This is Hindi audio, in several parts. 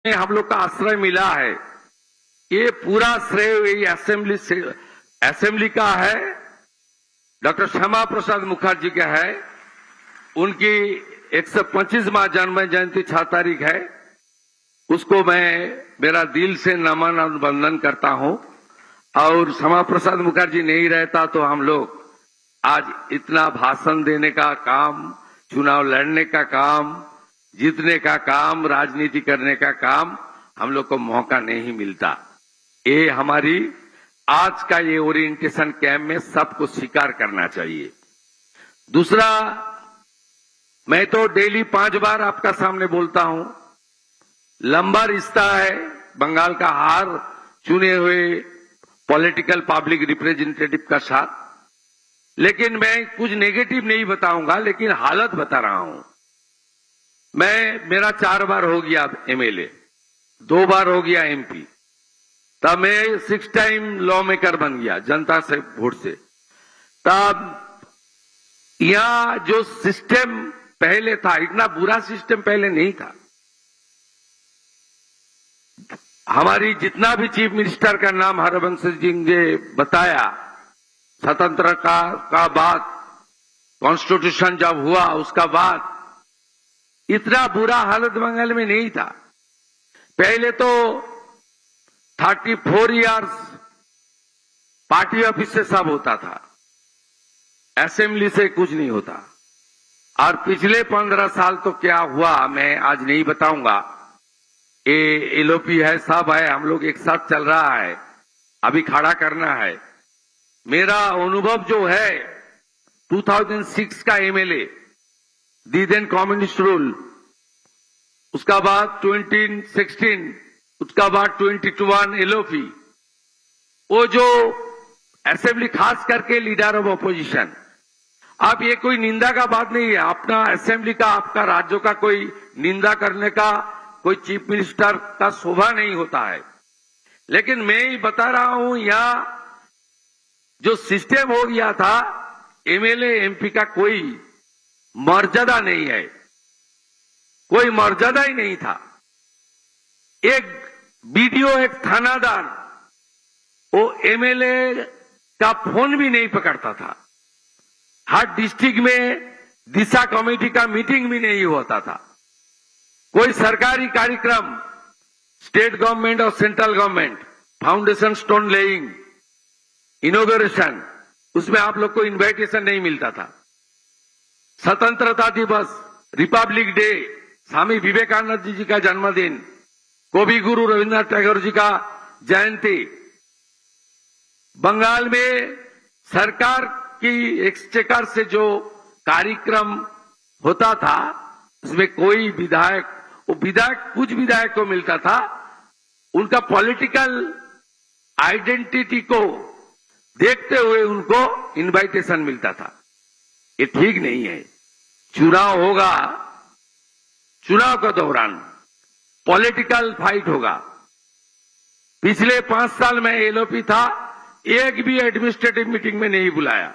में हम लोग का आश्रय मिला है, ये पूरा श्रेय यही असेंबली का है, डॉक्टर श्यामा प्रसाद मुखर्जी का है। उनकी 125वां जन्म जयंती 6 तारीख है। उसको मैं मेरा दिल से नमन और वंदन करता हूं। और श्यामा प्रसाद मुखर्जी नहीं रहता तो हम लोग आज इतना भाषण देने का काम, चुनाव लड़ने का काम, जीतने का काम, राजनीति करने का काम हम लोग को मौका नहीं मिलता। ये हमारी आज का ये ओरिएंटेशन कैंप में सबको स्वीकार करना चाहिए। दूसरा, मैं तो डेली 5 बार आपका सामने बोलता हूं, लंबा रिश्ता है बंगाल का हर चुने हुए पॉलिटिकल पब्लिक रिप्रेजेंटेटिव का साथ। लेकिन मैं कुछ नेगेटिव नहीं बताऊंगा, लेकिन हालत बता रहा हूं। मेरा 4 बार हो गया एमएलए, 2 बार हो गया एमपी, तब मैं 6 टाइम लॉ मेकर बन गया जनता से वोट से। तब यहां जो सिस्टम पहले था, इतना बुरा सिस्टम पहले नहीं था। हमारी जितना भी चीफ मिनिस्टर का नाम हरबंश जी ने बताया, स्वतंत्रता का बाद, कॉन्स्टिट्यूशन जब हुआ उसका बाद इतना बुरा हालत बंगाल में नहीं था। पहले तो 34 इयर्स पार्टी ऑफिस से सब होता था, असेंबली से कुछ नहीं होता। और पिछले 15 साल तो क्या हुआ मैं आज नहीं बताऊंगा। ये एलओपी है, सब है, हम लोग एक साथ चल रहा है, अभी खड़ा करना है। मेरा अनुभव जो है 2006 का एमएलए, दी देन कम्युनिस्ट रूल, उसका बाद 2016, उसका बाद 2021 एलओपी, वो जो असेंबली खास करके लीडर ऑफ अपोजिशन। अब ये कोई निंदा का बात नहीं है, अपना असेंबली का, आपका राज्यों का कोई निंदा करने का कोई चीफ मिनिस्टर का शोभा नहीं होता है। लेकिन मैं ही बता रहा हूं, यहां जो सिस्टम हो गया था, एमएलए एमपी का कोई मर्यादा नहीं है, कोई मर्यादा ही नहीं था। एक बीडीओ, एक थानादार, वो एमएलए का फोन भी नहीं पकड़ता था। हर डिस्ट्रिक्ट में दिशा कमेटी का मीटिंग भी नहीं होता था। कोई सरकारी कार्यक्रम, स्टेट गवर्नमेंट और central government, foundation stone laying, inauguration, उसमें आप लोग को इनविटेशन नहीं मिलता था। स्वतंत्रता दिवस, रिपब्लिक डे, स्वामी विवेकानंद जी का जन्मदिन, कवि गुरु रविन्द्रनाथ टैगोर जी का जयंती, बंगाल में सरकार की एक्सचेकर से जो कार्यक्रम होता था, उसमें कोई विधायक, वो विधायक कुछ विधायक को मिलता था, उनका पॉलिटिकल आइडेंटिटी को देखते हुए उनको इनविटेशन मिलता था। ये ठीक नहीं है। चुनाव होगा, चुनाव के दौरान पॉलिटिकल फाइट होगा। पिछले 5 साल में एलओपी था, एक भी एडमिनिस्ट्रेटिव मीटिंग में नहीं बुलाया।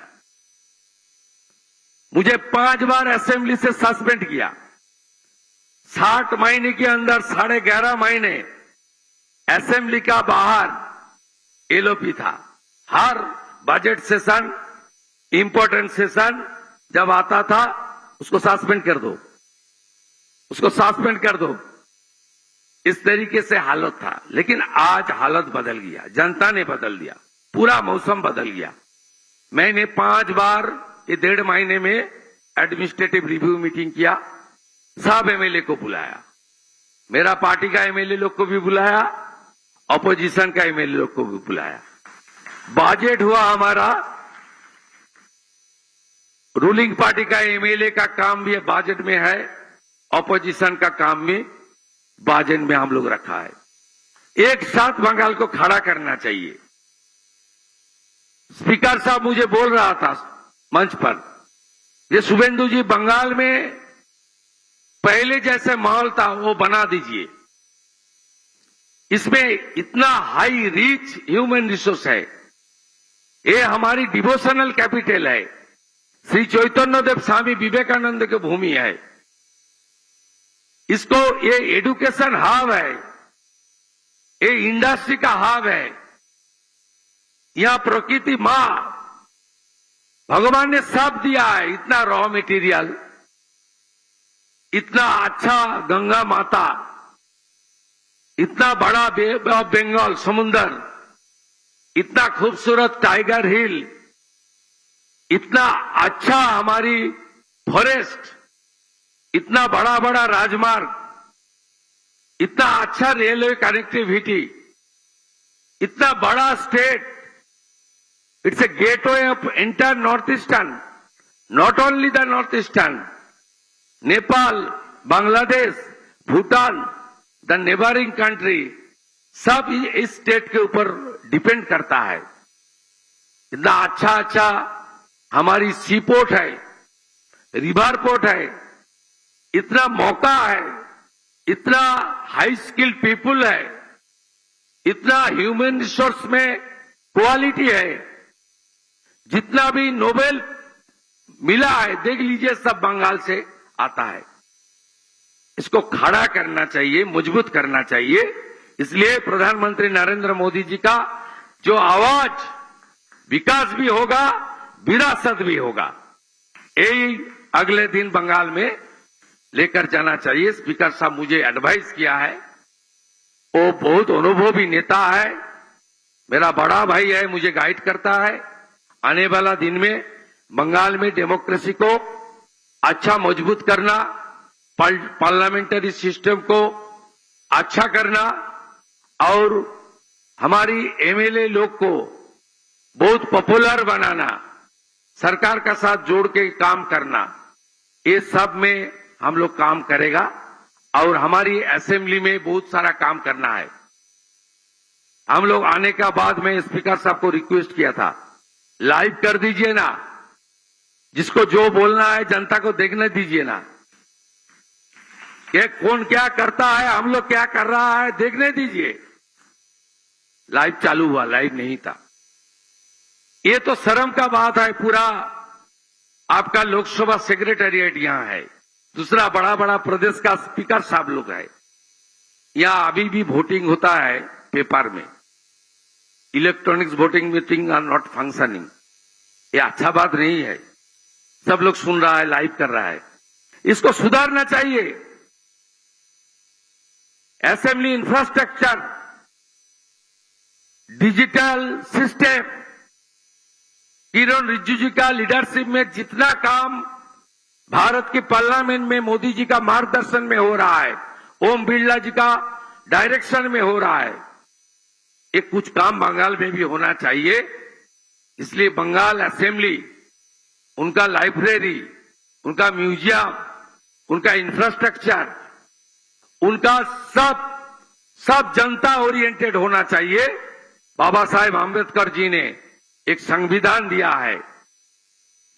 मुझे 5 बार असेंबली से सस्पेंड किया। 60 महीने के अंदर 11.5 महीने असेंबली का बाहर एलओपी था। हर बजट सेशन, इंपॉर्टेंट सेशन जब आता था, उसको सस्पेंड कर दो, उसको सस्पेंड कर दो। इस तरीके से हालत था। लेकिन आज हालत बदल गया, जनता ने बदल दिया, पूरा मौसम बदल गया। मैंने 5 बार ये 1.5 महीने में एडमिनिस्ट्रेटिव रिव्यू मीटिंग किया, सब एमएलए को बुलाया, मेरा पार्टी का एमएलए लोग को भी बुलाया, अपोजिशन का एमएलए लोग को भी बुलाया। बजट हुआ हमारा, रूलिंग पार्टी का एमएलए का काम भी बजट में है, अपोजिशन का काम भी बजट में हम लोग रखा है। एक साथ बंगाल को खड़ा करना चाहिए। स्पीकर साहब मुझे बोल रहा था मंच पर, ये शुभेंदु जी, बंगाल में पहले जैसे माहौल था वो बना दीजिए। इसमें इतना हाई रिच ह्यूमन रिसोर्स है, ये हमारी डिवोशनल कैपिटल है, श्री चैतन्य देव स्वामी विवेकानंद की भूमि है। इसको ये एजुकेशन हब है, ये इंडस्ट्री का हब है। यहां प्रकृति मां भगवान ने सब दिया है, इतना रॉ मटेरियल, इतना अच्छा गंगा माता, इतना बड़ा बे ऑफ बंगाल समुंदर, इतना खूबसूरत टाइगर हिल, इतना अच्छा हमारी फॉरेस्ट, इतना बड़ा बड़ा राजमार्ग, इतना अच्छा रेलवे कनेक्टिविटी, इतना बड़ा state. It's a gateway of entire north eastern, not only the north eastern, Nepal, Bangladesh, Bhutan, the neighbouring country, सब इस स्टेट के ऊपर डिपेंड करता है। इतना अच्छा अच्छा हमारी सी पोर्ट है, रिवर पोर्ट है, इतना मौका है, इतना हाई स्किल्ड पीपुल है, इतना ह्यूमन रिसोर्स में क्वालिटी है। जितना भी नोबेल मिला है देख लीजिए, सब बंगाल से आता है। इसको खड़ा करना चाहिए, मजबूत करना चाहिए। इसलिए प्रधानमंत्री नरेंद्र मोदी जी का जो आवाज, विकास भी होगा, विरासत भी होगा, यही अगले दिन बंगाल में लेकर जाना चाहिए। स्पीकर साहब मुझे एडवाइस किया है, वो बहुत अनुभवी नेता है, मेरा बड़ा भाई है, मुझे गाइड करता है। आने वाला दिन में बंगाल में डेमोक्रेसी को अच्छा मजबूत करना, पार्लियामेंट्री सिस्टम को अच्छा करना और हमारी एमएलए लोग को बहुत पॉपुलर बनाना, सरकार का साथ जोड़ के काम करना, ये सब में हम लोग काम करेगा। और हमारी असेंबली में बहुत सारा काम करना है। हम लोग आने का बाद में स्पीकर साहब को रिक्वेस्ट किया था, लाइव कर दीजिए ना, जिसको जो बोलना है जनता को देखने दीजिए ना, कि कौन क्या करता है, हम लोग क्या कर रहा है, देखने दीजिए। लाइव चालू हुआ, लाइव नहीं था। ये तो शर्म का बात है। पूरा आपका लोकसभा सेक्रेटेरिएट यहां है, दूसरा बड़ा बड़ा प्रदेश का स्पीकर साहब लोग है, यहां अभी भी वोटिंग होता है पेपर में, electronics voting meeting are not functioning. ये अच्छा बात नहीं है। सब लोग सुन रहा है, लाइव कर रहा है, इसको सुधारना चाहिए। असेंबली इंफ्रास्ट्रक्चर, डिजिटल सिस्टम, किरण रिजिजू जी का लीडरशिप में जितना काम भारत के पार्लियामेंट में मोदी जी का मार्गदर्शन में हो रहा है, ओम बिरला जी का डायरेक्शन में हो रहा है, ये कुछ काम बंगाल में भी होना चाहिए। इसलिए बंगाल असेंबली, उनका लाइब्रेरी, उनका म्यूजियम, उनका इंफ्रास्ट्रक्चर, उनका सब जनता ओरिएंटेड होना चाहिए। बाबा साहेब आंबेडकर जी ने एक संविधान दिया है,